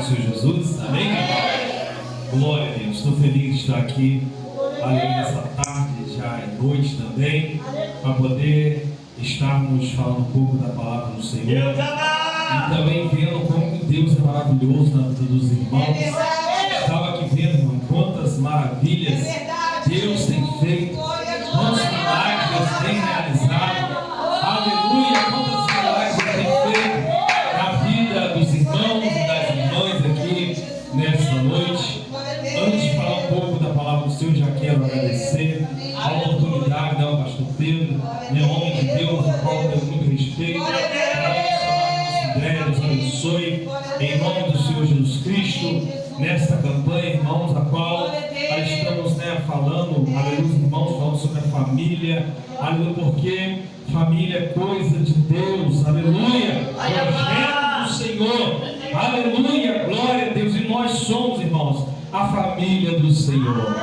do Senhor Jesus, amém? Glória a Deus, estou feliz de estar aqui, além dessa tarde, já é noite também, para poder estarmos falando um pouco da palavra do Senhor e também vendo como Deus é maravilhoso na vida dos irmãos. Estava aqui vendo, irmão, quantas maravilhas Deus tem feito, quantos milagres Deus tem realizado, aleluia, quantos milagres Ele tem feito na vida dos irmãos e das irmãs aqui nesta noite. Antes de falar um pouco da palavra do Senhor, já quero agradecer a oportunidade ao pastor Pedro, homem de Deus, ao qual eu tenho muito respeito, Deus abençoe, em nome do Senhor Jesus Cristo, nesta campanha, irmãos, a qual nós estamos falando, aleluia, irmãos, falando sobre a família, aleluia, porque família é coisa de Deus, aleluia, projeto do Senhor, aleluia, glória a Deus, e nós somos, irmãos, a família do Senhor.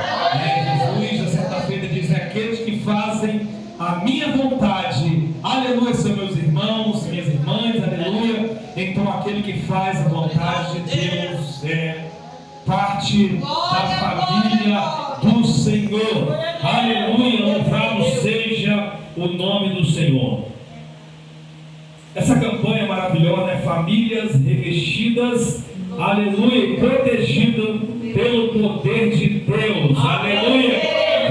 Jesus, na sexta-feira, diz: aqueles que fazem a minha vontade, aleluia, são meus irmãos, minhas irmãs, aleluia. Então, aquele que faz a vontade de Deus é parte da família do Senhor, aleluia. Louvado seja o nome do Senhor. Essa campanha maravilhosa é famílias revestidas, aleluia, e protegidas pelo poder de Deus, aleluia.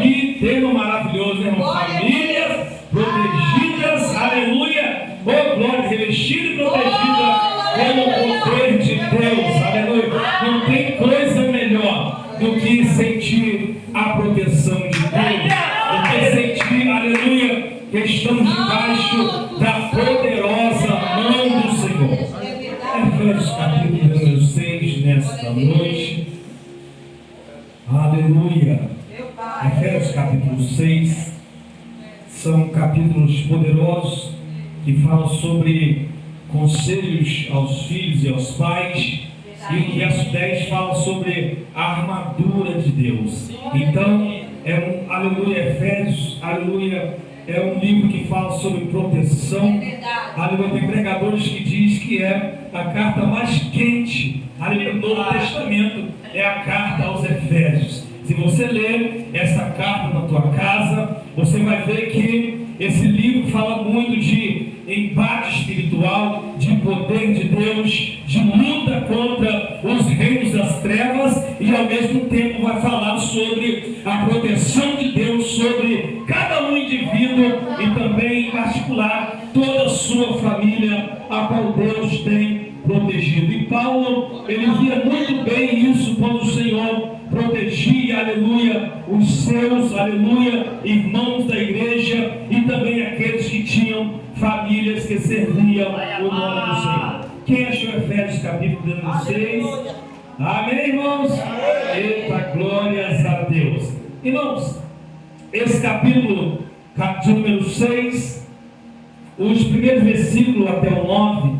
Que termo maravilhoso, irmão. Famílias protegidas, aleluia, oh glória, revestida e protegida pelo poder de Deus, aleluia. Não tem coisa melhor do que sentir a proteção de Deus, do que sentir, aleluia, que estamos debaixo da poderosa mão do Senhor. Efésios capítulo número 6, nesta noite, aleluia. Efésios capítulo 6 são capítulos poderosos que falam sobre conselhos aos filhos e aos pais, e o verso 10 fala sobre a armadura de Deus. Então, aleluia, Efésios, aleluia, é um livro que fala sobre proteção. Aleluia, tem pregadores que diz que é a carta mais quente, aleluia, do Novo Testamento, é a carta aos Efésios. Se você ler essa carta na tua casa, você vai ver que esse livro fala muito de embate espiritual, de poder de Deus, de luta contra os reinos das trevas, e ao mesmo tempo vai falar sobre a proteção de Deus sobre cada um indivíduo e também em particular toda a sua família, a qual Deus tem protegido. E Paulo, ele via muito bem isso quando o Senhor protegia, aleluia, os seus, aleluia, irmãos da igreja e também aqueles que tinham famílias que serviam o nome do Senhor. Quem achou Efésios capítulo 6? Amém, irmãos? Eita, glórias a Deus. Irmãos, esse capítulo de número 6, os primeiros versículos até o 9,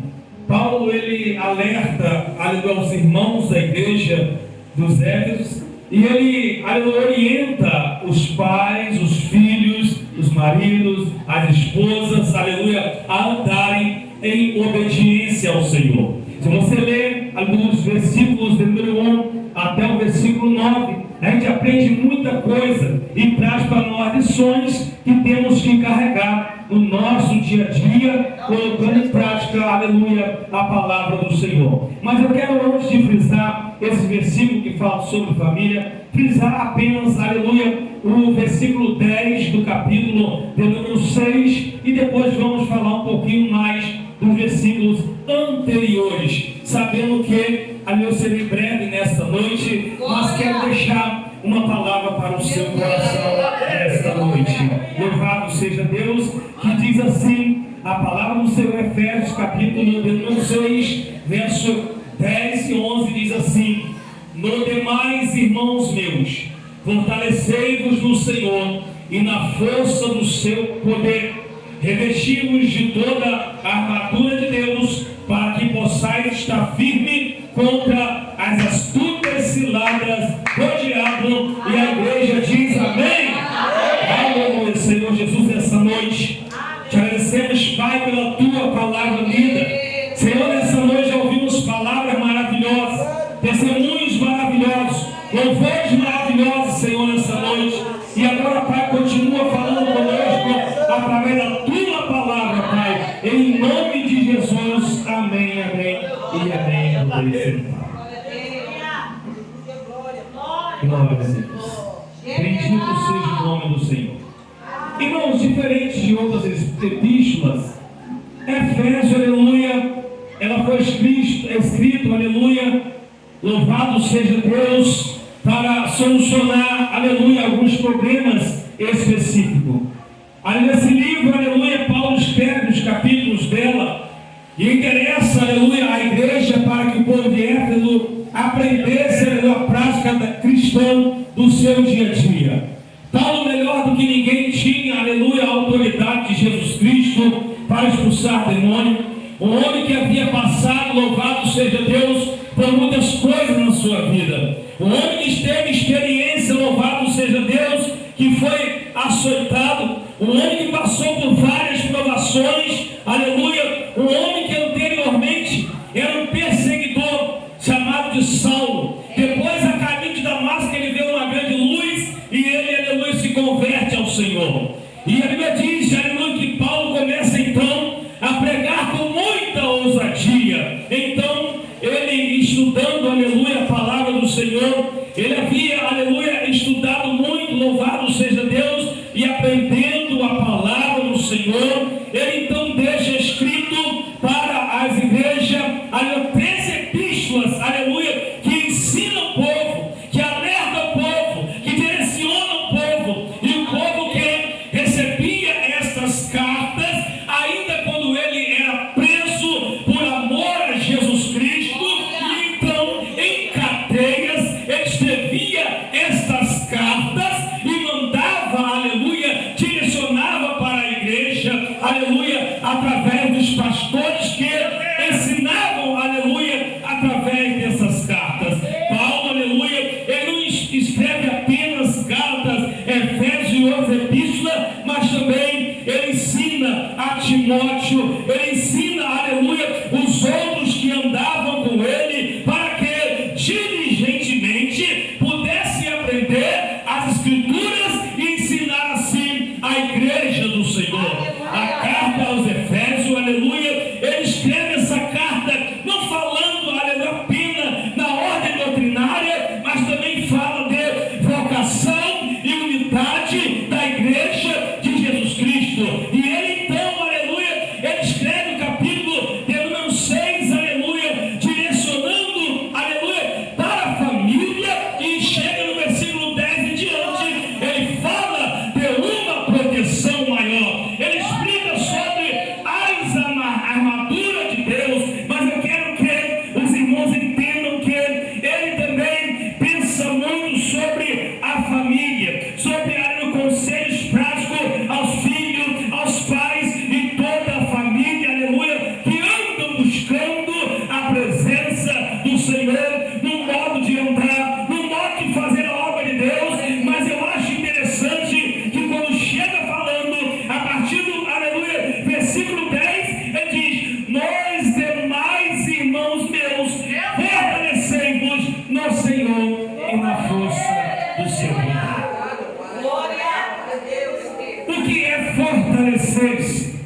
Paulo, ele alerta, aleluia, aos irmãos da igreja dos Éfesos, e ele, aleluia, orienta os pais, os filhos, os maridos, as esposas, aleluia, a andarem em obediência ao Senhor. Se você ler alguns versículos do número 1 até o versículo 9, a gente aprende muita coisa e traz para nós lições que temos que carregar no nosso dia a dia, colocando em prática, aleluia, a palavra do Senhor. Mas eu quero, antes de frisar esse versículo que fala sobre família, frisar apenas, aleluia, o versículo 10 do capítulo de número 6, e depois vamos falar um pouquinho mais dos versículos anteriores, sabendo que eu serei breve nesta noite, mas quero deixar uma palavra para o seu coração nesta noite. Louvado seja Deus, que diz assim, a palavra do Senhor, Efésios capítulo número 6, verso 10 e 11, diz assim: no demais, irmãos meus, fortalecei-vos no Senhor e na força do seu poder, revesti-vos de toda a armadura de Deus, para que possais estar firme contra as astutas ciladas do diabo. E a igreja diz amém. Aleluia, Senhor Jesus, nessa noite te agradecemos, Pai, pela tua palavra linda. Senhor, nessa noite já ouvimos palavras maravilhosas, E agora, Pai, continua falando conosco através da tua palavra, Pai. Em nome de Jesus. Amém, amém e amém. Glória a Deus. Bendito seja o nome do Senhor. Irmãos, diferente de outras epístolas, Efésios, aleluia, ela foi escrito, aleluia, louvado seja Deus, para solucionar, aleluia, alguns problemas específicos. Aí nesse livro, aleluia, Paulo escreve os capítulos dela e interessa, aleluia, a igreja para que o povo de Éfeso aprendesse, aleluia, a prática cristã do seu dia a dia. Paulo, melhor do que ninguém, tinha, aleluia, a autoridade de Jesus Cristo para expulsar demônio. Um homem que havia passado, louvado seja Deus, por muitas coisas na sua vida. Um homem que teve experiência, louvado seja Deus, que foi açoitado. Um homem que passou por várias provações, aleluia. Um homem que anteriormente era um perseguidor, chamado de Saulo. Depois, a caminho de Damasco, ele vê uma grande luz e ele, aleluia, se converte ao Senhor. E a Bíblia diz, aleluia, que Paulo começa então a pregar com muita ousadia. Então, ele estudando, aleluia, a palavra do Senhor, ele havia, aleluia, estudado muito, louvado seja Deus, e aprendendo a palavra do Senhor, ele então deixa escrito para as igrejas, aleluia, 13 epístolas, aleluia, que ensinam o povo, que alertam o povo, que direcionam o povo, e o povo que recebia estas cartas, ainda quando ele era preso por amor a Jesus Cristo, e então em cadeias, ele escrevia estas cartas e mandava, aleluia, direcionava para a igreja, aleluia, através dos pastores que ensinavam, aleluia, através dessas cartas. Paulo, aleluia, ele não escreve apenas Gálatas, Efésios e outras epístolas, mas também ele ensina a Timóteo, ele ensina, aleluia, os outros que andavam com ele, para que diligentemente pudessem aprender as escrituras e ensinar assim a igreja do Senhor. A carta aos Efésios, aleluia, ele escreve essa carta não falando, aleluia, apenas na ordem doutrinária, mas também fala de vocação e unidade da igreja de Jesus Cristo. E ele então, aleluia, ele escreve o capítulo de número 6, aleluia, direcionando, aleluia, para a família, e chega no versículo 10 em diante, ele fala de uma proteção maior. Ele explica sobre as armaduras de Deus, mas eu quero que os irmãos entendam que ele também pensa muito sobre a família, sobre conselhos práticos aos filhos, aos pais e toda a família, aleluia, que andam buscando a presença do Senhor no modo de andar, no modo de fazer a obra de Deus. Mas eu acho interessante que quando chega falando, a partir do, aleluia, versículo 10, ele diz: nós demais irmãos meus, fortalecei-vos no Senhor e na força do seu poder. O que é fortalecer-se?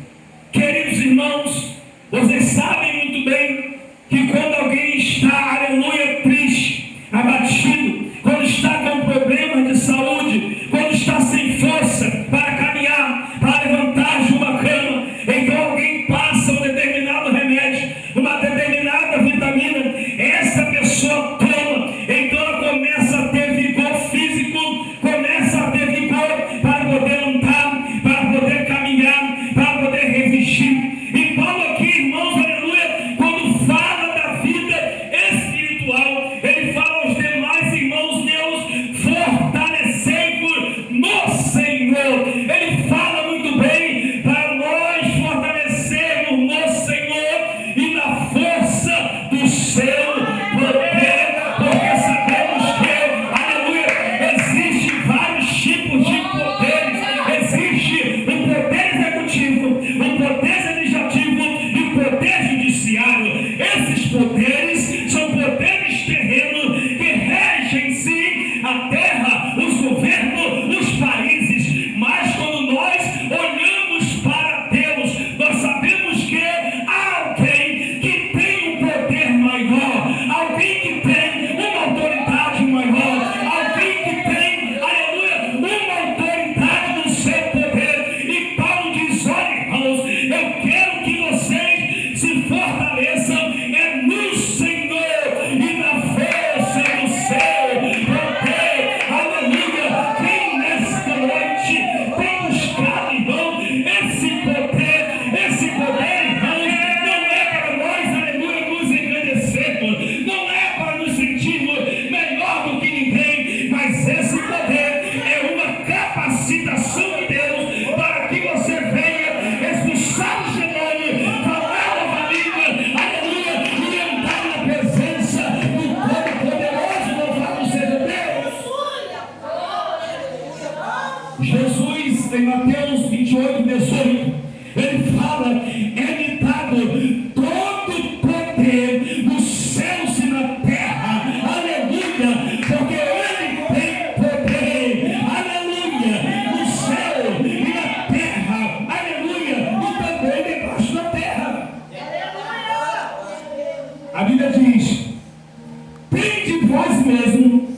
Queridos irmãos, vocês sabem muito bem que quando alguém está, aleluia, triste, abatido, quando está com problemas de saúde, quando está sem força para caminhar, para levantar de uma cama, então alguém passa um determinado remédio, uma determinada vitamina, essa pessoa toma, então ela começa a ter vigor físico, começa a ter vigor para poder andar, para poder caminhar, para poder resistir. E Paulo aqui, irmãos, aleluia, quando fala da vida espiritual, ele fala aos demais irmãos meus, fortalecei-vos no Senhor. Ele fala muito bem para nós fortalecermos no Senhor e na força do seu poder, porque sabemos que, aleluia, existem vários tipos de poderes. Existe o poder executivo, o poder legislativo e o poder judiciário. Esses poderes são poderes terrenos que regem sim a terra, os governos, os países. revelação de Deus para que você venha expulsar os demônios, falar nova língua, aleluia, e entrar na presença do Todo-Poderoso. Louvado seja Deus. Jesus, em Mateus 28, 18, ele fala: é-me dado todo poder nos céus e na terra, aleluia, porque ele tem poder, aleluia, no céu e na terra, aleluia, e também debaixo da terra. A Bíblia diz: tende vós mesmo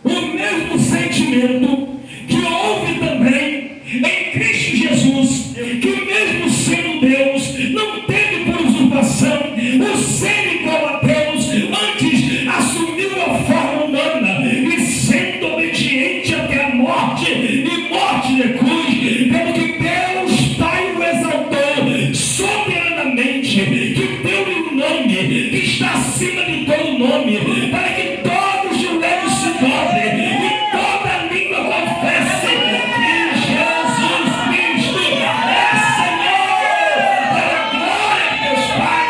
o mesmo sentimento que houve também em Cristo Jesus, que mesmo sendo Deus, não teve por usurpação o ser igual a Deus, antes assumiu a forma humana, e sendo obediente até a morte, e morte de cruz, pelo que Deus Pai o exaltou soberanamente, que deu-lhe um nome que está acima de todo nome, para que todos os joelhos se dobrem e toda língua confesse que Jesus Cristo é Senhor, para a glória de Deus Pai.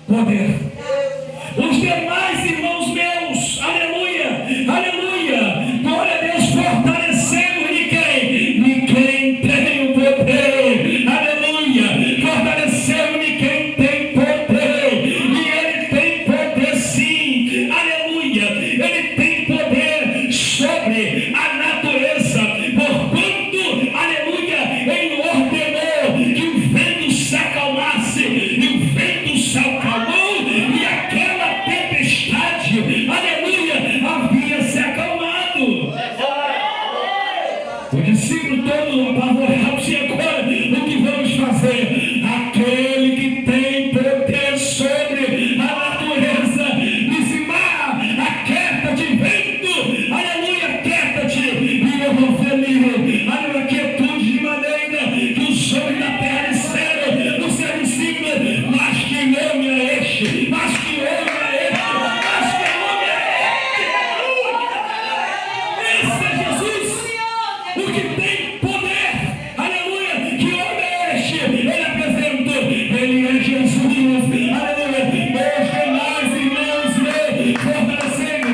Poder. Os demais irmãos meus, aleluia, aleluia, glória a Deus, fortalecendo-lhe quem tem o poder, aleluia, fortalecendo-lhe quem tem poder, e ele tem poder sim, aleluia, ele tem poder sobre a natureza, porquanto, aleluia, ele ordenou que o vento se acalmasse, e o vento se acalmou, e aquela tempestade, aleluia, havia se acalmado. O discípulo todo apavorado, e agora o que vamos fazer? Aquele que tem poder sobre a natureza disse: mar, aquieta-te, vento, aleluia, aquieta-te, e eu vou ferir, aleluia, quietude, de maneira que os homens da terra disseram no seu discípulo: mas que homem é este? Mas que homem é este? Mas que homem é este? Esse é Jesus, o que tem poder, aleluia. Que homem é este? Ele apresentou, ele é Jesus, aleluia. Meus demais irmãos, fortalecendo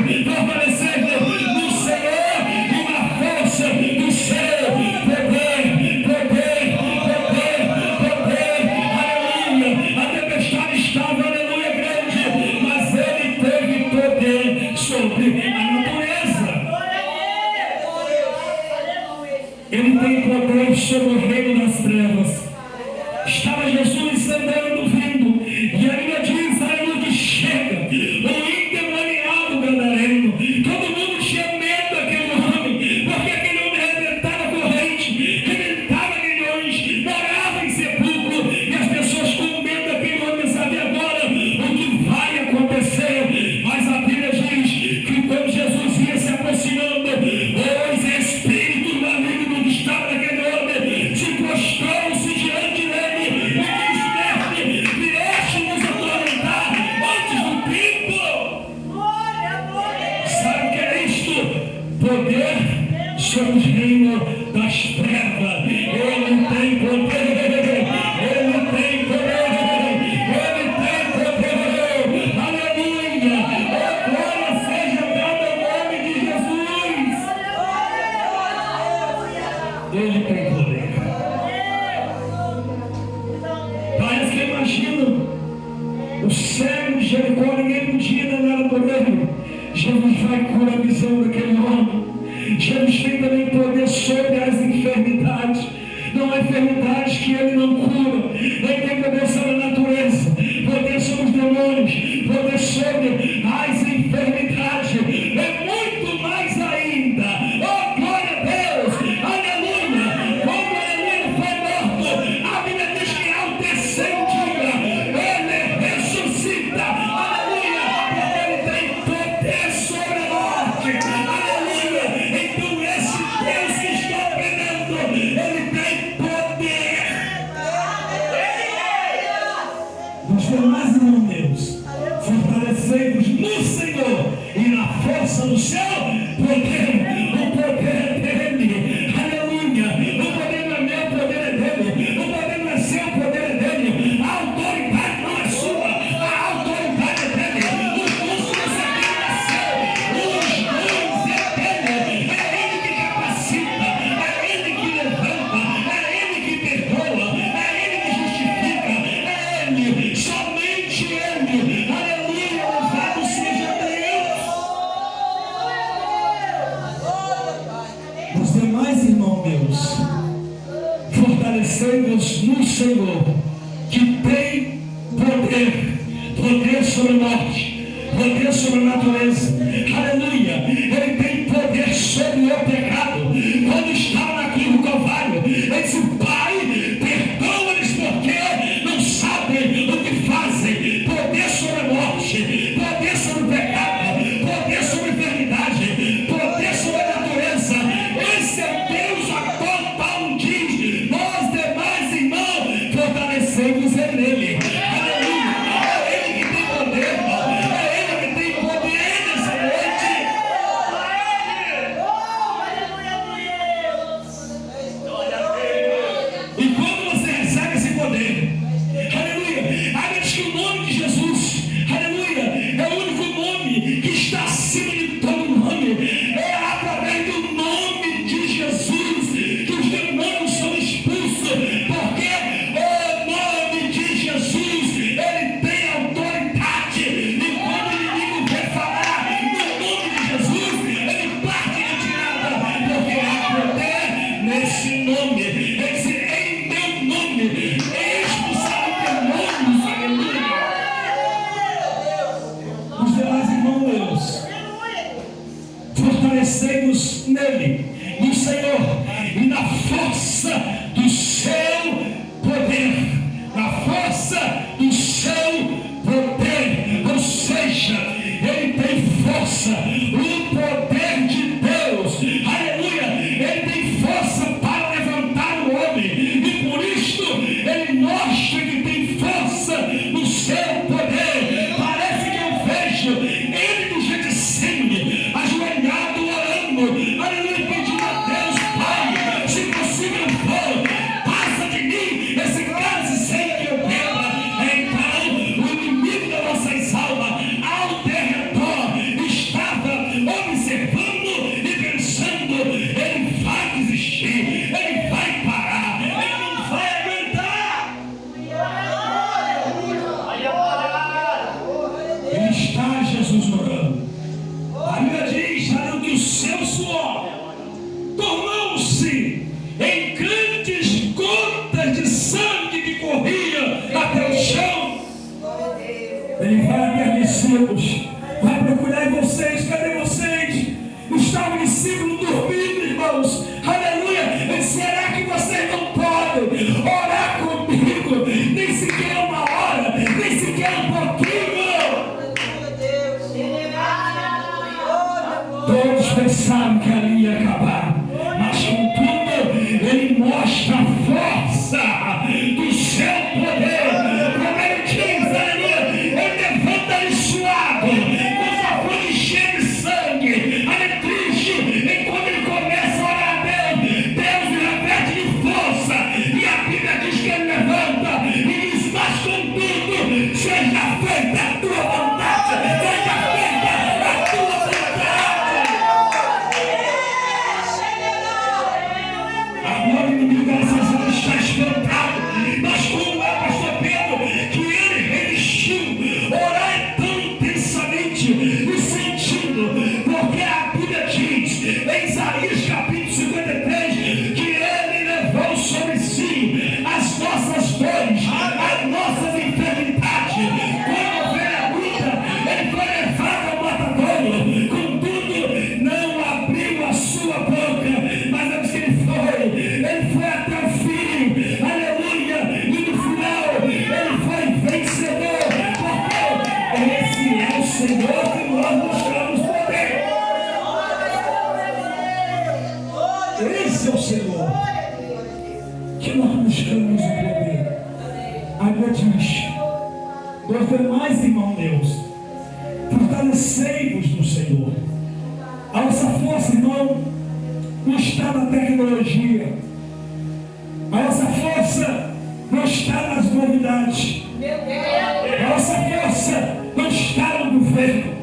no Senhor e na força do seu poder, aleluia. A tempestade estava, aleluia, grande, mas ele teve poder sobre a natureza. Ele tem poder sobre o reino das trevas. Estava Jesus andando, vindo, e a Bíblia diz, aleluia, que chega o endemoniado gadareno. Todo mundo tinha medo daquele homem, porque aquele homem arrebentava corrente, arrebentava milhões, morava em sepulcro, e as pessoas com medo daquele homem sabem agora o que vai acontecer. Mas a Bíblia diz que quando Jesus ia se aproximando, os espíritos malignos que estavam naquele homem se prostrou-se diante dele e disse: vieste nos atormentar antes do tempo. Sabe o que é isto? Poder sobre o reino das trevas. Ele tem poder. Ele tem poder. Ele tem poder. Aleluia. A glória seja dada ao nome de Jesus. Ele tem poder. Parece que eu imagino o cego de Jericó, ninguém podia nada por ele. Jesus vai curar a visão daquele homem. Jesus tem também poder sobre as enfermidades. Não há enfermidades que ele não cura. Ele tem poder sobre a natureza, poder sobre os demônios, poder sobre as enfermidades. É muito mais ainda. Oh, glória a Deus! Aleluia! Quando ele foi morto, a Bíblia diz que ao terceiro dia ele ressuscita. Aleluia! Porque ele tem poder sobre a morte. Aleluia! Então esse Deus que está operando, ele tem poder. força do seu poder. O poder é dele. Aleluia. O poder não é meu, o poder é dele. O poder não é seu, o poder é dele. A autoridade não é sua, a autoridade é dele. O curso do seu é seu. Os dons é dele. É ele que capacita, é ele que levanta, é ele que perdoa, é ele que justifica, é ele, somente ele. Aleluia, louvado seja Deus. Os demais, irmãos meus, fortalecei-vos no Senhor, que tem poder sobre a morte, poder sobre a natureza. Aleluia, ele tem poder sobre o pecado. Quando estava naquele Calvário, ele disse: Pai, perdoa-lhes porque não sabem o que fazem. Poder sobre a morte, poder sobre o pecado, poder sobre a enfermidade, poder sobre a natureza. Esse é Deus a qual Paulo diz: nós demais, irmãos, fortalecemos nele. Aleluia, é ele que tem poder, irmão. É ele que tem poder nessa noite. E quando você recebe esse poder, aleluia, ainda diz que o nome de Jesus, aleluia, é o único nome que está acima de todo nome. É através do nome de Jesus que os demônios são expulsos, porque o nome de Jesus, ele tem autoridade. E quando o inimigo quer falar no nome de Jesus, ele parte de retirada, porque há poder nesse nome. Ele diz: em meu nome expulsar demônios. Aleluia. Os demais irmãos meus, fortalecei-vos nele, no Senhor, e na força do seu poder. Na força do seu poder. Ou seja, ele tem força, o poder de Deus. Aleluia, ele tem força para levantar o homem. E por isso ele mostra que tem força no seu poder. Parece que eu vejo ele do Getsemane, ajoelhado, orando, aleluia, pedindo a Deus: Pai, se possível for, passa de mim esse cálice sem que eu beba. Então o inimigo das nossas almas, ao derredor, estava observando e pensando: ele vai desistir, ele vai parar, ele não vai aguentar. Ele está, Jesus, orando. A Bíblia diz, aleluia, que o seu suor tornou-se em grandes gotas de sangue que corria até o chão. Ele vai até discípulos, vai procurar em vocês. Cadê vocês? Estavam discípulos dormindo, irmãos. Aleluia. Ele: será que vocês não podem orar comigo? Nem sequer uma hora, nem sequer um pouquinho. Todos pensaram que ali ia acabar, mas contudo ele mostra a força do seu poder. Como ele diz, aleluia, ele levanta ele suado, com a fronte cheia de sangue, ele triste. E quando ele começa a orar a Deus, Deus o reveste de força. E a Bíblia diz que ele levanta e diz: mas contudo, seja feita a tua vontade, seja feita a tua vontade. Agora o inimigo dessas horas está espantado. Mas como é, pastor Pedro, que ele resistiu? Orar é tão intensamente e sentindo, porque a Bíblia diz em Isaías capítulo 53 que ele levou sobre si as nossas dores, as nossas enfermidades. Quando houver a luta, ele foi levado ao matadouro. Contudo, não abriu a sua boca, mas antes que ele foi até o fim. Aleluia. E no final ele foi vencedor, porque esse é o Senhor que nós buscamos poder. Esse é o Senhor que nós buscamos o poder. A Bíblia diz: os demais, irmãos meus, fortalecei-vos no Senhor, está na tecnologia. A nossa força não está nas novidades. A nossa força não está no governo.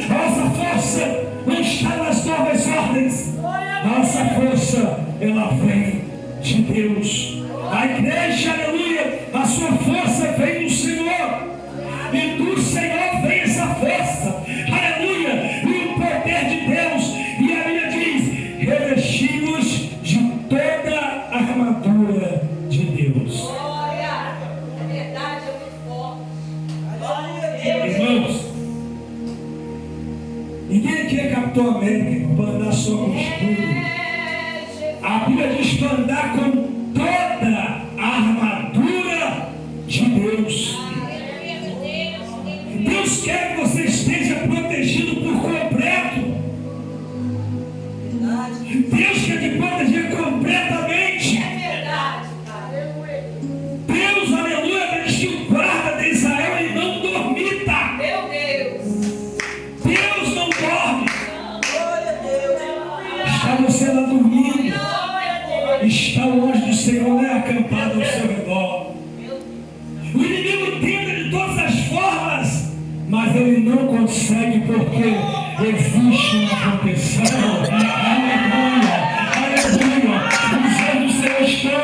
A nossa força não está nas novas ordens. A nossa força, ela vem de Deus. A igreja, aleluia, a sua força vem do Senhor. E do Senhor vem essa força, aleluia, e o poder de Deus. E a Bíblia diz: revesti-nos de toda a armadura de Deus. Glória, é verdade, é muito forte. Irmãos, ninguém aqui é Capitão América para andar só com escudo. A Bíblia diz para andar com toda a armadura de Deus. Deus quer que você esteja protegido por completo. Deus quer te proteger completamente. É verdade, Deus, aleluia, diz que o guarda de Israel ele não dormita. meu Deus. Deus não dorme. Glória a Deus. Está você lá dormindo. Glória a Deus. Está o anjo do Senhor, né, acampado ao seu redor. O inimigo tenta de todas as formas, mas ele não consegue, porque existe uma proteção. Aleluia, aleluia. Os anjos do Senhor estão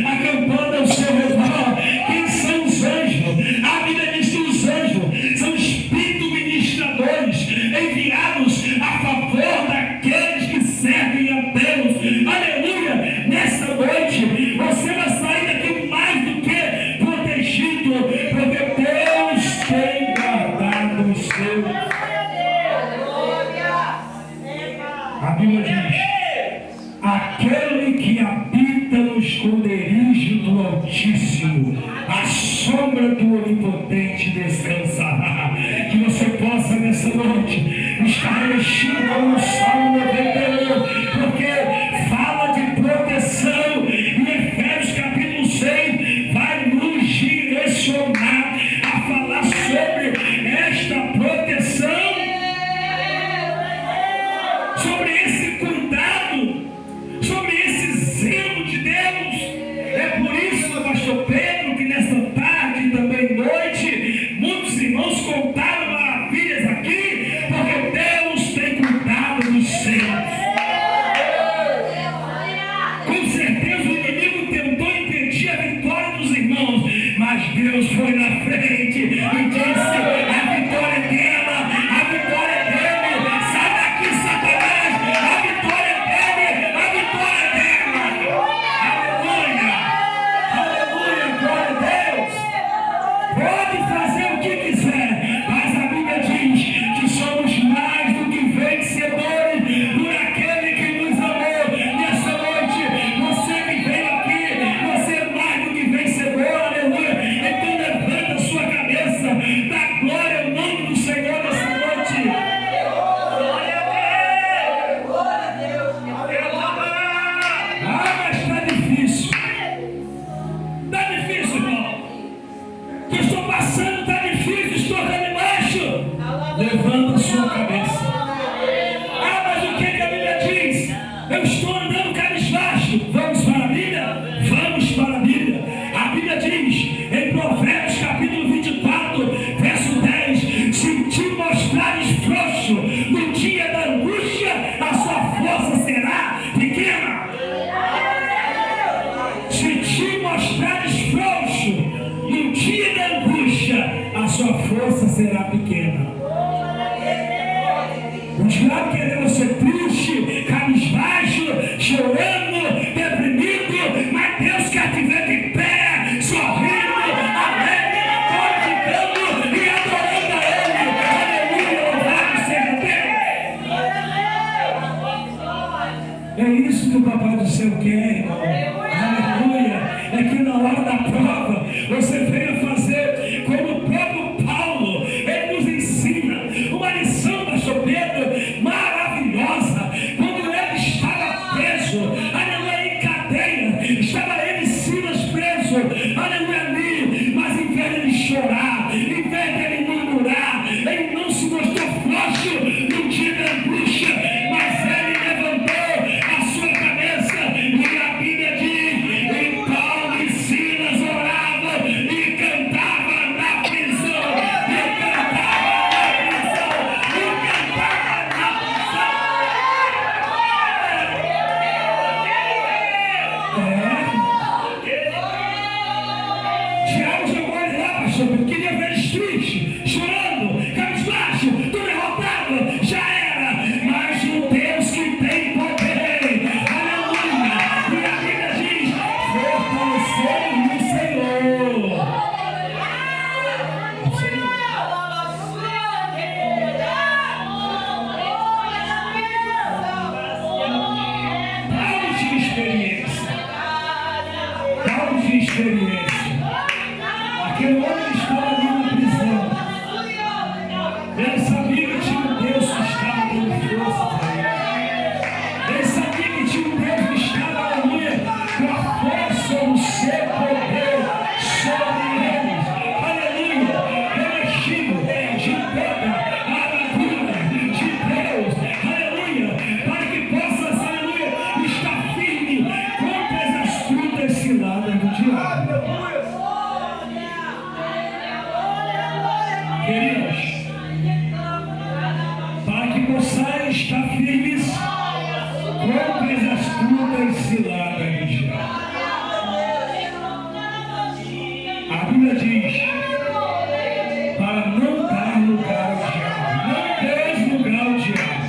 acampando ao seu redor. Quem são os anjos? A Bíblia diz que os anjos são espíritos ministradores enviados a favor daqueles que servem a Deus. Aleluia. Nessa noite você vai sair daqui mais do que protegido, porque Deus tem guardado os seus. A Bíblia diz: aquele que habita no esconderijo do Altíssimo, a sombra do Onipotente descansará. Que você possa nessa noite estar revestido com o Salmo 91, porque fala de proteção. E Efésios capítulo 6 vai nos direcionar a falar sobre esta proteção, sobre esse cuidado, sobre esse zelo de Deus. É por isso, pastor Pedro, que nessa tarde e também noite, muitos irmãos contaram maravilhas aqui, porque Deus tem cuidado dos seus. Com certeza o inimigo tentou impedir a vitória dos irmãos, mas Deus foi na frente e disse: a vitória é dela, a vitória é dele. Sai daqui, Satanás, a vitória é dele, a vitória é dela. Aleluia, aleluia, glória a Deus. Pode fazer o que quiser, mas a Bíblia diz que somos mais do que vencedores por aquele que nos amou. Nessa noite, você que veio aqui, você é mais do que vencedor, aleluia. Então levanta a sua cabeça, dá glória ao nome do Senhor nessa noite. Glória a Deus. Ah, mas está difícil. Está difícil, irmão. O que eu estou passando está difícil, estou dando baixo. Levanta a sua cabeça. Ah, mas o que a Bíblia diz? Eu estou andando cabisbaixo. Vamos para a Bíblia? Vamos para a Bíblia. A Bíblia diz em Provérbios capítulo 24, verso 10: se te mostrares frouxo no dia da angústia, a sua força será pequena. Se te mostrares frouxo no dia da angústia, a sua força será pequena. O diabo querendo ser triste, cabisbaixo, chorando, deprimido, mas Deus quer te ver de pé, sorrindo, alegre, glorificando e adorando a Ele. Aleluia, louvado seja Deus. É isso que o Papai do Céu quer, irmão. Aleluia. É que na hora da prova você venha fazer como o próprio Paulo. Ele nos ensina uma lição, pastor Pedro, maravilhosa. Quando ele estava preso, aleluia, em cadeia, estava ele e Silas preso, aleluia, ali. Mas em vez de ele chorar, em vez de ele murmurar, ele não se mostrou frouxo no dia da angústia, mas ele levantou a sua experiência. Aquele homem estava ali na prisão. Ele sabia que tinha um Deus que estava dando força para ele. Ele sabia que tinha um Deus que estava, aleluia, com a força do seu poder sobre eles. Aleluia. Revestido de toda a armadura de Deus. Aleluia. Para que possas, aleluia, estar firme contra as astutas ciladas do diabo. Queridos, para que possais estar firmes contra as astutas ciladas do diabo. A Bíblia diz, para não dar lugar ao diabo, não deis lugar ao diabo.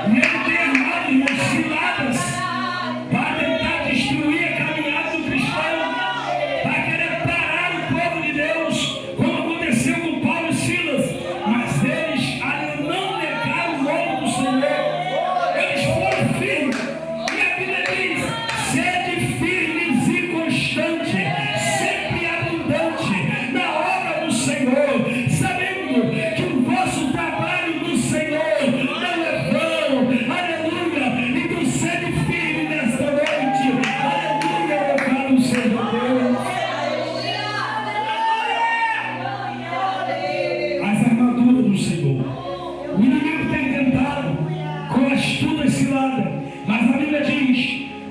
E ele tem armado umas ciladas para tentar destruir a caminhada do cristão, para querer parar o povo de Deus, como aconteceu com Paulo e Silas. Mas eles, ali não negaram o nome do Senhor, eles foram firmes. E a Bíblia diz, sede firmes e constante, sempre abundante na obra do Senhor, sabendo que o vosso trabalho do Senhor não é vão. Aleluia. Então sede firme nesta noite. Aleluia. Louvado seja Deus. As armaduras do Senhor. O inimigo tem tentado com astutas ciladas, mas a Bíblia diz,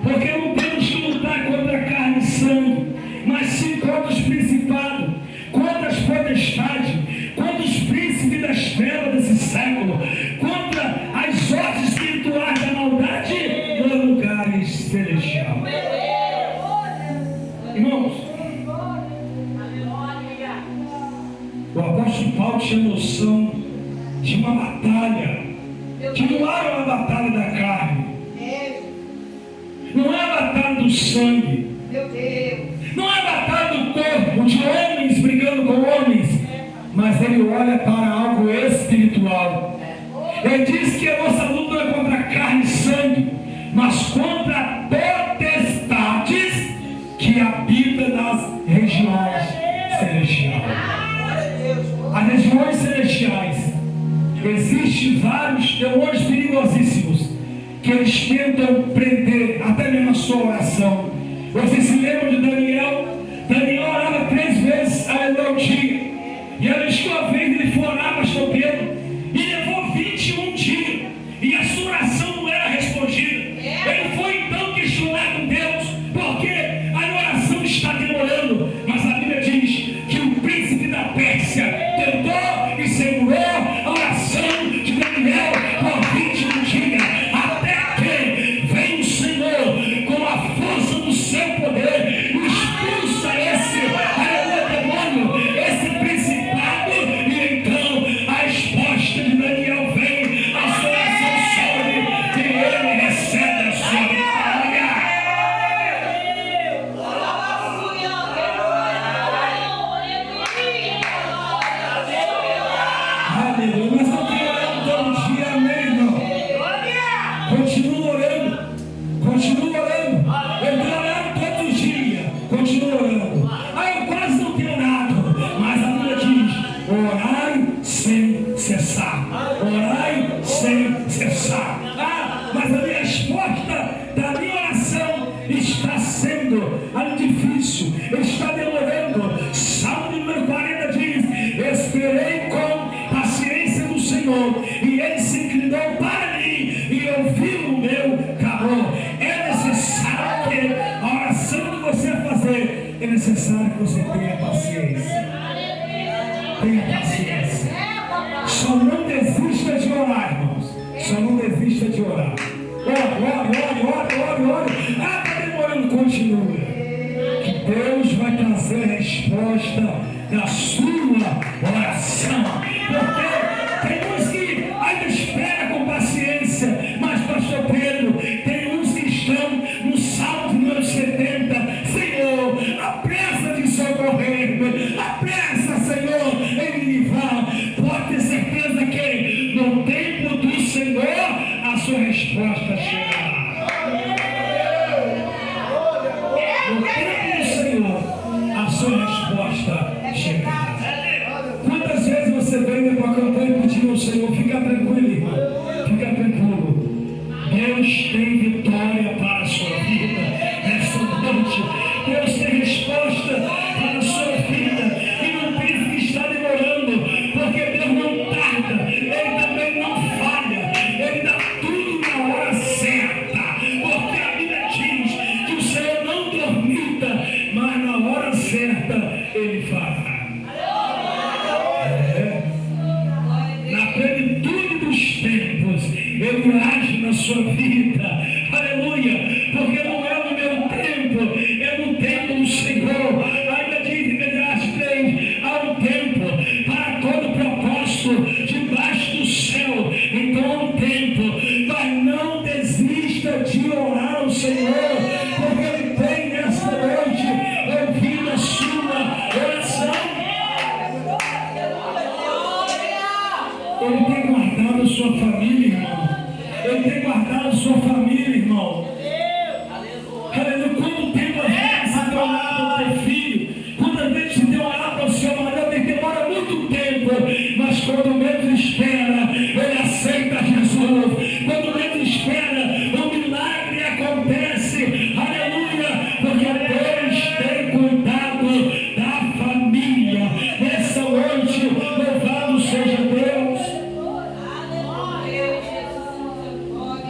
porque não temos que lutar contra a carne e sangue, mas sim contra os principados, contra as potestades, contra os príncipes das trevas desse século, contra as hostes espirituais da maldade nos lugares celestiais. Irmãos, o apóstolo Paulo tinha noção de uma batalha, que não era uma batalha da carne, não é a batalha do sangue, não é a batalha do corpo, de homens brigando com homens, mas ele olha para algo espiritual. Ele diz que a nossa luta não é contra carne e sangue, mas contra potestades que habitam nas regiões celestiais. As regiões celestiais, existem vários demônios perigosíssimos que eles tentam prender até mesmo a sua oração. Vocês se lembram de Daniel? Daniel orava 3 vezes ao dia. E a vez que uma vez ele foi orar, pastor Pedro, e levou 21 dias, e a sua oração não era respondida. Ele foi então questionar com Deus, porque a oração está demorando. Mas a Bíblia diz que o príncipe da Pérsia tentou e segurou a oração de Daniel por 21 dias, até que vem o Senhor com a força do seu poder, expulsa esse demônio, esse principado, e então a resposta de Daniel vem, a sua oração sobe e ele recebe a sua vitória. Aleluia. Mas não tem orando todo dia, amém, irmão? Continua orando. Continua orando. Eu tenho orado todos os dias. Continua orando. Eu quase não tenho orado. Mas a Bíblia diz: orai sem cessar. Orai sem cessar. Mas a minha resposta da minha oração está sendo difícil. Está demorando. Salmo número 40 diz: esperei com paciência do Senhor, e ele se inclinou para mim e ouviu o meu clamor. É necessário que a oração que você fazer, é necessário que você tenha paciência. Tenha paciência. Só não desista de orar, irmãos. Só não desista de orar. Ore. Está demorando, continua. Que Deus vai trazer a resposta da sua oração. Porque tem uns que ainda esperam com paciência, mas pastor Pedro, tem uns que estão no Salmo número 70. Senhor, apressa de socorrer-me, apressa, Senhor, em me livrar. Pode ter certeza que no tempo do Senhor a sua resposta chegará. No tempo Ele age na sua vida, aleluia, porque não é no meu tempo, é no tempo do Senhor. Ainda diz em Eclesiastes 3, há um tempo para todo propósito debaixo do céu. Então há um tempo, mas não desista de orar ao Senhor, porque Ele tem nessa noite ouvido a sua oração. Ele tem guardado a sua família, irmão. Ele tem guardado a sua família, irmão. Aleluia. Quanto tempo a gente se deu orado ao teu filho? Quantas vezes se deu orado ao seu marido? Ele demora muito tempo, mas quando menos espera, ele aceita Jesus. Quando menos espera, o milagre acontece. Aleluia. Porque Deus tem cuidado da família. Nessa noite, louvado seja Deus.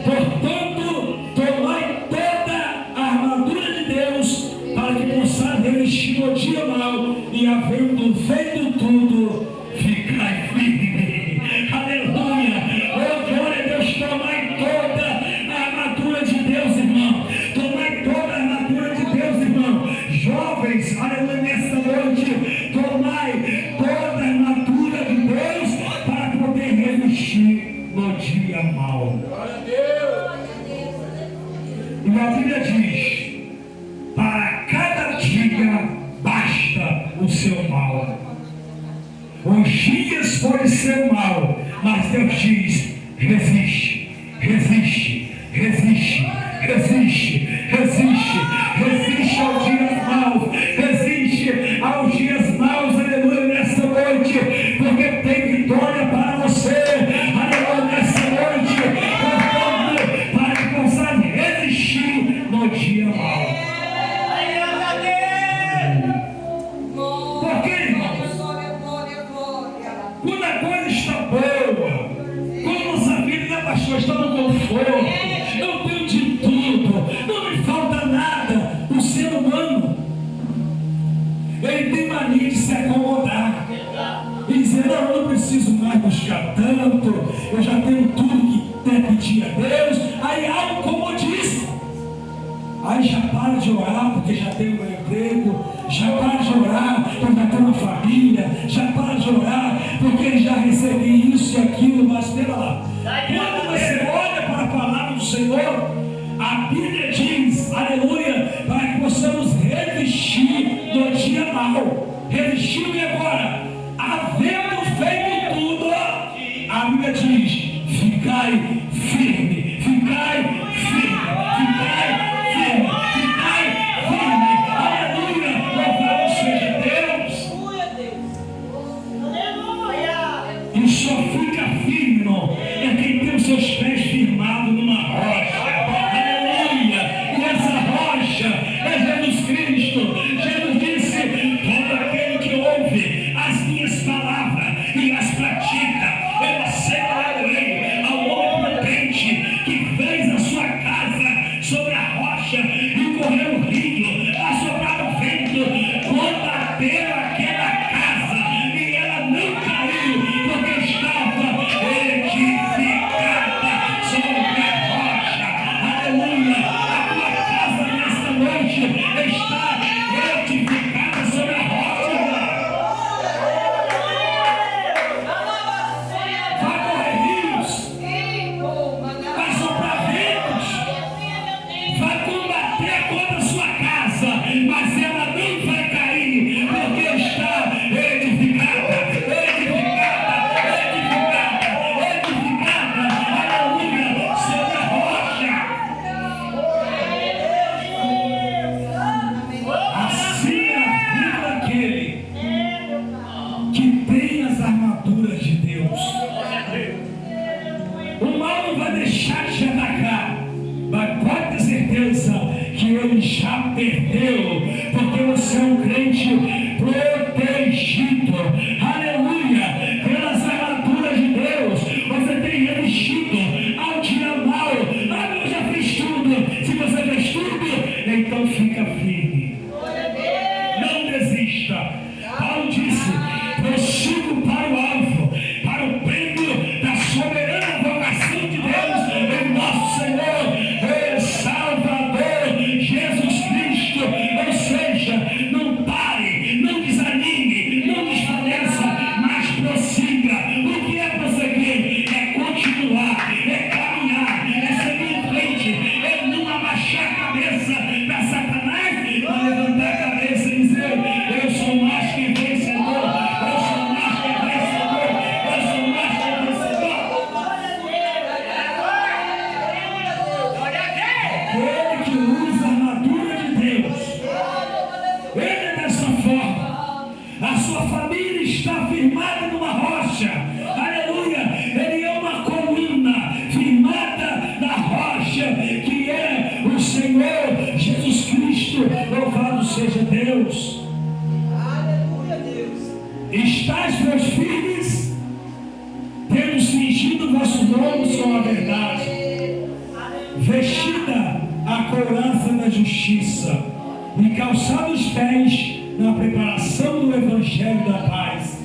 Portanto, tomai toda a armadura de Deus, para que possais resistir no dia mau, e havendo feito tudo, ficai firme. Aleluia! Oh, glória a Deus! Tomai toda a armadura de Deus, irmão. Tomai toda a armadura de Deus, irmão. Jovens, aleluia, nessa noite, tomai toda a armadura de Deus, para poder resistir no dia mau. E a Bíblia diz: para cada dia basta o seu mal. Os dias podem ser mal, mas Deus diz: resiste, resiste, resiste, resiste, resiste, resiste aos dias maus, resiste aos dias maus, aleluia, nessa noite, porque tem vitória para você, aleluia, nessa noite. Portanto, para que possa resistir no dia mau. Por quê, irmãos? Quando a coisa está boa, quando nossa vida, né, pastor, está no conforto, eu tenho de tudo, não me falta nada. O ser humano, ele tem mania de se acomodar e dizer: não, eu não preciso mais buscar tanto, eu já tenho tudo que pedir a Deus. Aí há um comodismo. Aí já para de orar porque já tem um emprego, já para de orar porque já tem uma família, já para de orar porque ele já recebe isso e aquilo. Mas espera lá, quando você olha para a palavra do Senhor, a Bíblia diz, aleluia, para que possamos resistir no dia mau. Resistiu e agora, havendo feito tudo, a Bíblia diz: ficai firme, ficai firme, ficai firme, ficai firme. Aleluia, louvado seja Deus. E só fica firme, irmão, é quem tem os seus pés firmados numa rocha. Aleluia. E essa rocha é Jesus Cristo. Jesus disse: todo aquele que ouve as minhas palavras e as pratica, eu asseverarei ao homem prudente que fez a sua casa sobre a rocha, e correu o rio, assoprava o vento, combateu aquela casa, e ela não caiu, porque estava edificada sobre a rocha. Aleluia! A tua casa nesta noite está edificada sobre a rocha. Vai correr rios, vai soprar ventos, vai combater contra a sua casa, mas ela não vai cair, porque está edificada, edificada, edificada, edificada, aleluia, sobre a rocha. Assim é a vida daquele que tem as armaduras de Deus. O mal não vai deixar de te atacar, mas pode ter certeza que ele já perdeu, porque você é um crente protegido, aleluia, pelas armaduras de Deus. Você tem resistido ao dia mau. Ah, eu já fiz tudo. Se você fez tudo, então fica firme, não desista. Paulo disse: prossigo para o alvo, para o prêmio da soberana vocação de Deus está firmada numa rocha. Aleluia! Ele é uma coluna firmada na rocha, que é o Senhor Jesus Cristo. Louvado seja Deus. Aleluia, Deus. Estais, meus filhos, tendo cingido o vosso lombos com a verdade, vestida a couraça da justiça e calçado os pés na preparação do evangelho da paz,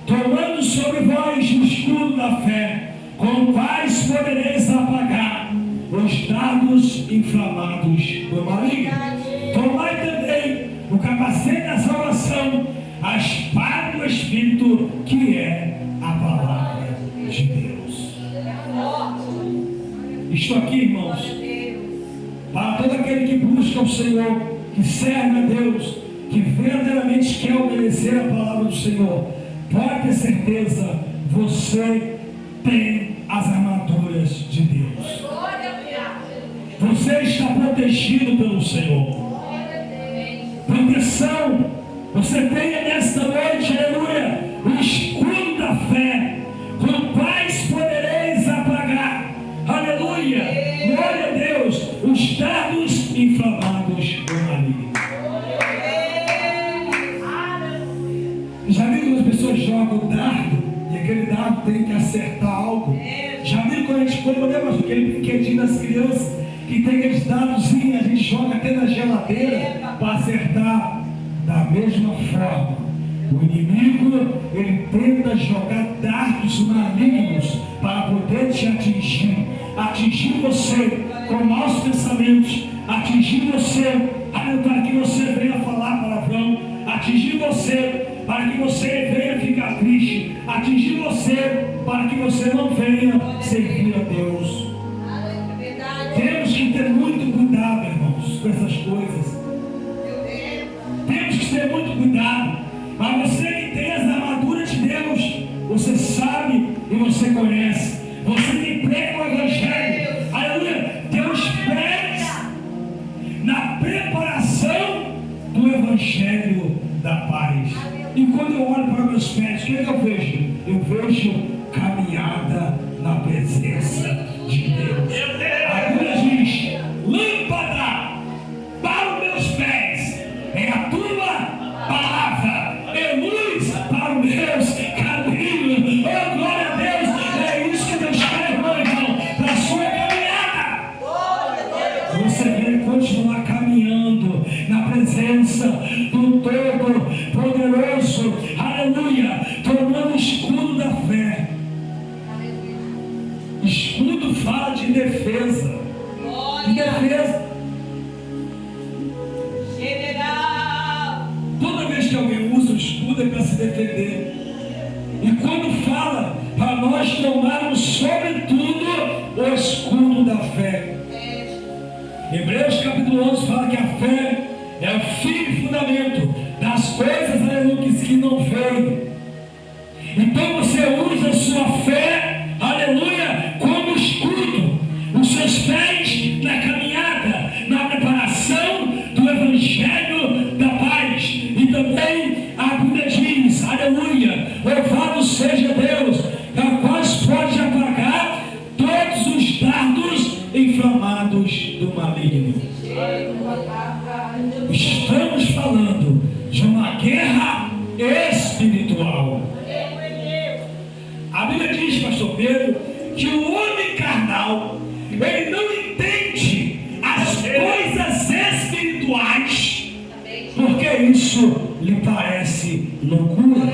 tomando sobre vós o escudo da fé, com quais podereis apagar os dardos inflamados do maligno. Tomai também o capacete da salvação, a espada do Espírito, que é a palavra de Deus. Estou aqui, irmãos, para todo aquele que busca o Senhor, que serve a Deus, que verdadeiramente quer obedecer a palavra do Senhor. Pode ter certeza, você tem as armaduras de Deus. Você está protegido pelo Senhor. Proteção. Você tem nesta noite, aleluia, o escudo da fé, com quais podereis apagar, aleluia, glória a Deus, os dardos inflamados do maligno. Já viu quando as pessoas jogam dardo e aquele dardo tem que acertar algo? Já viu quando a gente compra, né, mas aquele brinquedinho das crianças que tem aqueles dardozinhos, a gente joga até na geladeira para acertar? Da mesma forma, o inimigo, ele tenta jogar dardos malignos para poder te atingir você com maus pensamentos, atingir você para que você venha falar palavrão, atingir você para que você venha ficar triste, atingir você para que você não venha servir a Deus. Temos que ter muito cuidado, irmãos, com essas coisas. Temos que ter muito cuidado. Mas você que tem as armaduras de Deus, você sabe e você conhece. Você que prega o Evangelho, aleluia, Deus prega na preparação do Evangelho da paz. E quando eu olho para meus pés, o que eu vejo? Eu vejo caminhada na presença de Deus. A Bíblia diz: lâmpada para os meus pés é a tua palavra, é luz para os meus caminhos. Oh, glória a Deus! É isso que Deus quer, irmão, para a sua caminhada. Você deve continuar caminhando na presença do Todo-Poderoso, aleluia, tomando o escudo da fé. Escudo fala de defesa. De defesa. General. Toda vez que alguém usa o escudo é para se defender. E quando fala para nós tomarmos sobretudo o escudo da fé. Hebreus capítulo 11 fala que a fé é o firme fundamento das coisas, aleluia, que não veem. Então você usa a sua fé, aleluia, como escudo, os seus pés na caminhada, na preparação do Evangelho da paz. E também a Bíblia diz, aleluia, louvado seja Deus, a quais pode apagar todos os dardos inflamados do maligno. Estamos falando de uma guerra espiritual. A Bíblia diz, pastor Pedro, que o homem carnal, ele não entende as coisas espirituais, porque isso lhe parece loucura.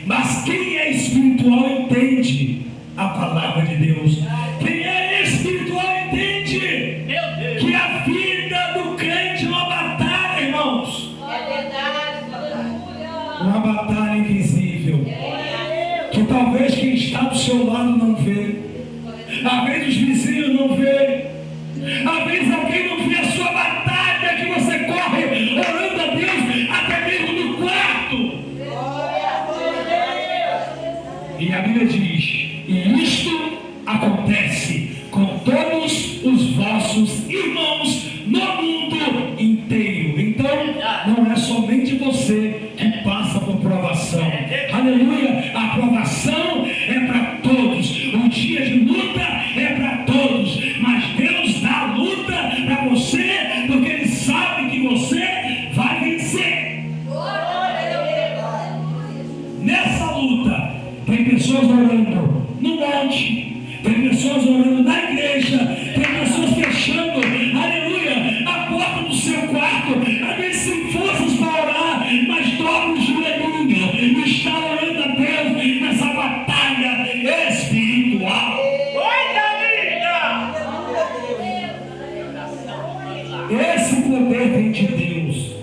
Mas quem é espiritual entende a palavra de Deus. Quem é espiritual entende que a vida do crente é uma batalha, irmãos. Uma batalha invisível, que talvez quem está do seu lado não vê, às vezes os vizinhos não vê, às vezes alguém não vê a sua batalha que você corre orando a Deus até mesmo no quarto. E a Bíblia diz: e isto acontece com todos os vossos irmãos no mundo inteiro. Então não é somente você que passa por provação. de luta é para todos, mas Deus dá luta para você, porque Ele sabe que você vai vencer. Nessa luta, tem pessoas orando no monte, tem pessoas orando na igreja, tem pessoas fechando, aleluia, a porta do seu quarto, às vezes sem forças para orar, mas dobra o joelhinho e está orando a Deus nessa batalha espiritual. Esse poder vem de Deus.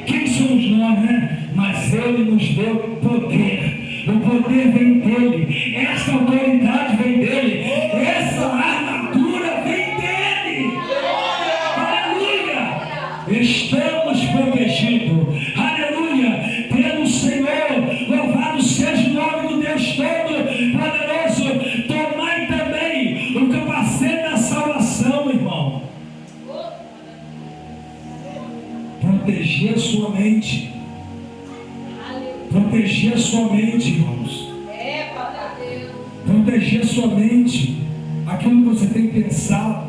Quem somos nós, né? Mas Ele nos deu poder. O poder vem dele. Essa autoridade vem dele. Essa armadura vem dele. Aleluia. Estamos protegidos. Aleluia. Pelo Senhor. Louvado seja o nome do Deus Todo-Poderoso. Tomai também o capacete da salvação, irmão. Proteger sua mente. Proteger sua mente, irmãos. Proteger sua mente. Aquilo que você tem pensado,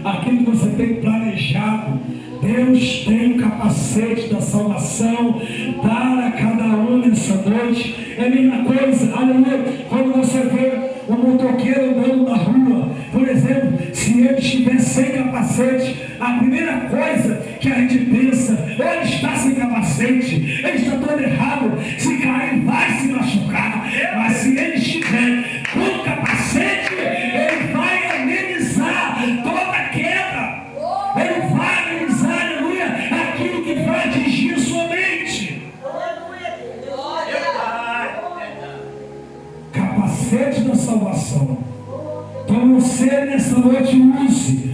aquilo que você tem planejado. Deus tem um capacete da salvação para cada um nessa noite. É a mesma coisa, aleluia. Quando você vê um motoqueiro andando na rua, por exemplo, se ele estiver sem capacete, a primeira coisa que a gente pensa, ou ele está sem capacete, ele está todo errado, se cair vai se machucar, mas se ele estiver com capacete, ele vai amenizar toda a queda, ele vai amenizar, aleluia, aquilo que vai atingir sua mente. Capacete da salvação. Então você nessa noite use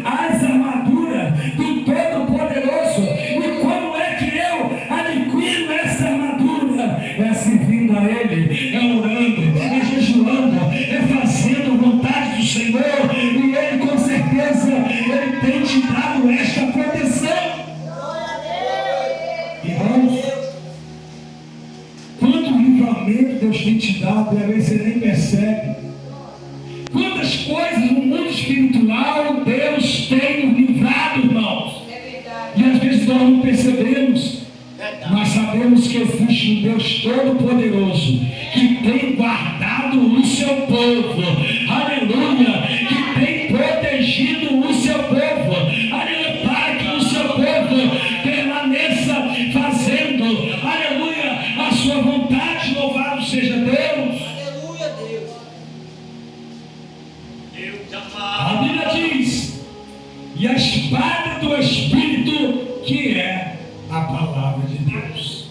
as armaduras do Todo-Poderoso. E como é que eu adquiro essa armadura? É servindo a Ele, é orando, é jejuando, é fazendo a vontade do Senhor. E Ele com certeza, Ele tem te dado esta proteção. Irmãos, quanto livramento Deus tem te dado, e às vezes você nem percebe. Quantas coisas no mundo espiritual Deus tem nos livrado, irmãos. E às vezes nós não percebemos. Nós sabemos que existe um Deus Todo-Poderoso que tem guardado o seu povo. Aleluia. Que tem protegido o seu povo. Aleluia. Para que o seu povo permaneça fazendo, aleluia, a sua vontade. Louvado seja Deus. A Bíblia diz, e a espada do Espírito, que é a palavra de Deus.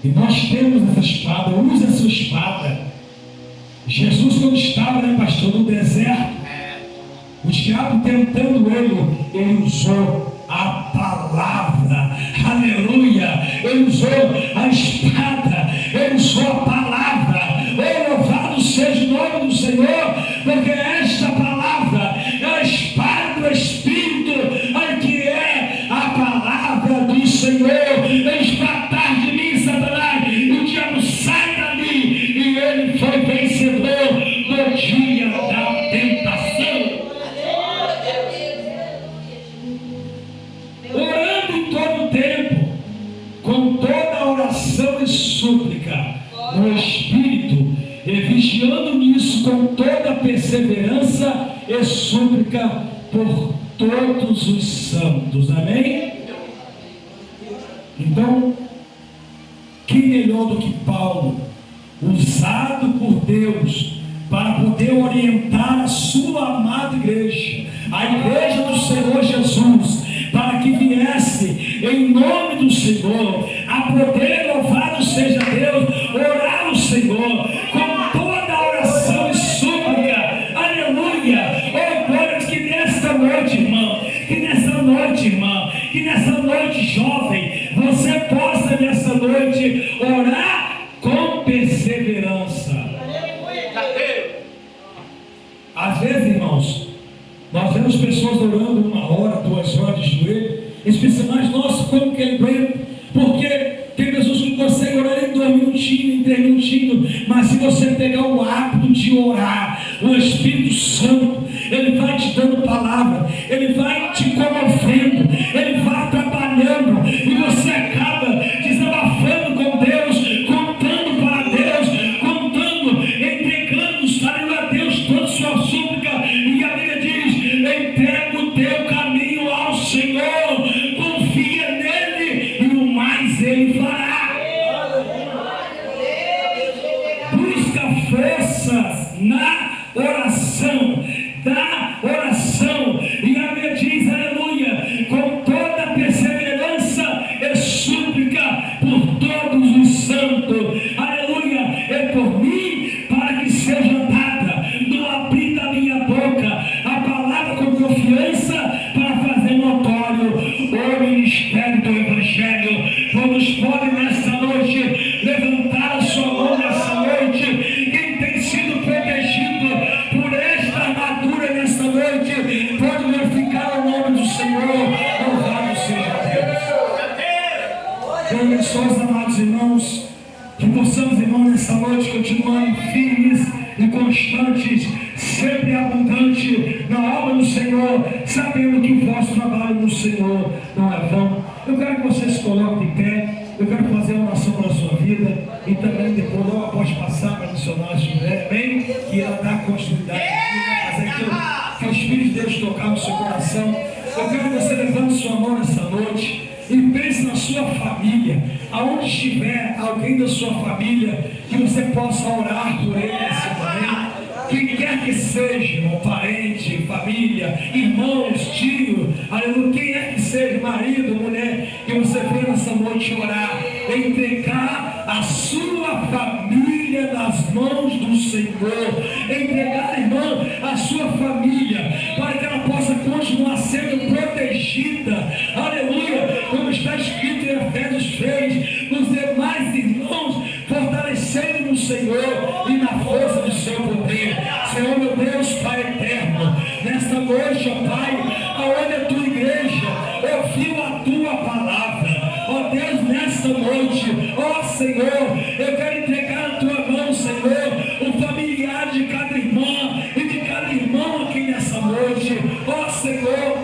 E nós temos essa espada. Use a sua espada. Jesus, quando estava, né, pastor, no deserto, o diabo tentando ele usou a palavra. Aleluia. Ele usou a espada, ele usou a palavra. Louvado seja o nome do Senhor, porque esta palavra é a espada do Espírito, que é a palavra do Senhor. Espratar de mim, Satanás, e o diabo sai dali, e ele foi vencedor no dia da tentação. Orando em todo o tempo, com toda a oração e súplica no Espírito, e vigiando nisso com toda perseverança e súplica por todos os santos. Amém? Então, quem melhor do que Paulo, usado por Deus para poder orientar a sua amada igreja, a igreja do Senhor Jesus, para que viesse em nome do Senhor a poder, louvado seja Deus, orar ao Senhor com toda a oração e súplica. Aleluia. Oh, glória, que nesta noite, irmão, que nessa noite, jovem, você possa nessa noite orar com perseverança. Às vezes, irmãos, nós vemos pessoas orando 1 hora, 2 horas de joelho, e pensam, mas nossa, como que ele aguenta? Porque tem pessoas que não conseguem orar em 2 minutinhos. 3 minutinhos, mas se você pegar o hábito de orar, o Espírito Santo, ele vai te dando palavra, ele vai te comovendo, ele vai trabalhando, e você acaba desabafando com Deus, contando para Deus, contando, entregando, sabe a Deus toda a sua súplica, e a Bíblia diz: entrega o teu caminho ao Senhor, confia nele, e o mais ele fará. Busca forças na oração, da oração, e a Bíblia diz, aleluia, com toda perseverança e súplica por todos os santos, aleluia, é por mim, para que seja dada, no abrir da minha boca, a palavra com confiança, para fazer notório o ministério do Evangelho. Todos podem nessa noite levantar a sua mão nessa noite. Quem tem sido protegido por esta armadura nessa noite, pode glorificar o nome do Senhor. Louvado seja Deus. Deus abençoe os amados irmãos, que possamos, irmãos, nessa noite continuar firmes e constantes, sempre abundante na obra do Senhor, sabendo que o vosso trabalho no Senhor não é vão. Eu quero que vocês se coloquem em pé. Eu quero fazer uma oração para a sua vida, e também depois, logo após passar para missionários de mulher, amém? Que irá dar continuidade, fazer aquilo que o Espírito de Deus tocar no seu coração. Eu quero que você levante sua mão nessa noite e pense na sua família, aonde estiver alguém da sua família, que você possa orar por ele nesse momento. Quem quer que seja, irmão, parente, família, irmãos, tio, aleluia, quem é que seja, marido, mulher, que você venha nessa noite orar, entregar a sua família nas mãos do Senhor, entregar, irmão, a sua família, para que ela possa continuar sendo protegida, aleluia, como está escrito em Efésios 3, os demais irmãos fortalecendo no Senhor e na força do seu poder. Senhor, meu Deus, Pai eterno, nesta noite, ó Pai, aonde a tua igreja ouviu a tua palavra, ó Deus, nesta noite, ó Senhor, eu quero entregar na tua mão, Senhor, o familiar de cada irmã e de cada irmão aqui nessa noite, ó Senhor,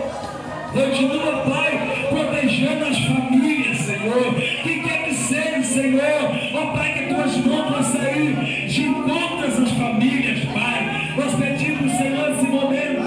continua, Pai, protegendo as famílias, Senhor, quem quer que seja, Senhor, ó Pai, que tuas mãos vão sair de contas as famílias, Pai. Nós pedimos, Senhor, nesse momento,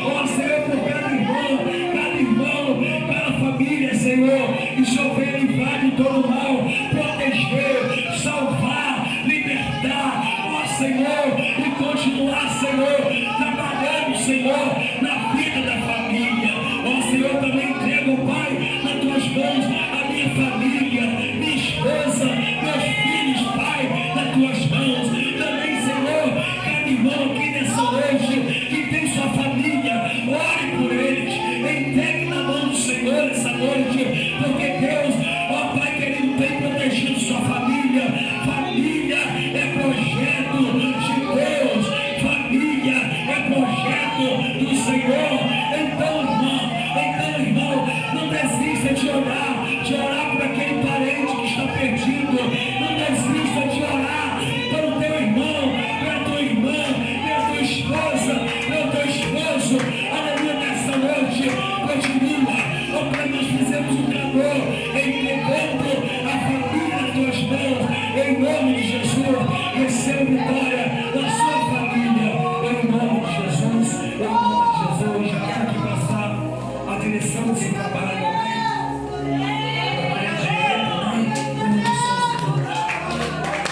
ó Senhor, por cada irmão, cada família, Senhor, que o Senhor venha livrar de todo mal, proteger, salvar, libertar, ó Senhor, e continuar, Senhor, trabalhando, Senhor, na vida da família. Ó Senhor, também entrego, Pai, nas tuas mãos a minha família, minha esposa, meus filhos, Pai, nas tuas mãos. Também, Senhor, cada irmão aqui nessa noite que tem sua família, ore por eles, entregue na mão do Senhor nessa noite, porque Deus, ó Pai querido, tem protegido sua família. Família é projeto de Deus, família é projeto do Senhor. Então, irmão, não desista de orar por aquele parente que está perdido, não desista de orar pelo teu irmão, pela tua irmã, pela tua esposa, pelo teu esposo, aleluia, nessa noite, continua, ó Pai, nós fizemos um clamor, entregando a família nas tuas mãos, em nome de Jesus, receba vitória da sua família, em nome de Jesus, já quero aqui passar a direção desse trabalho.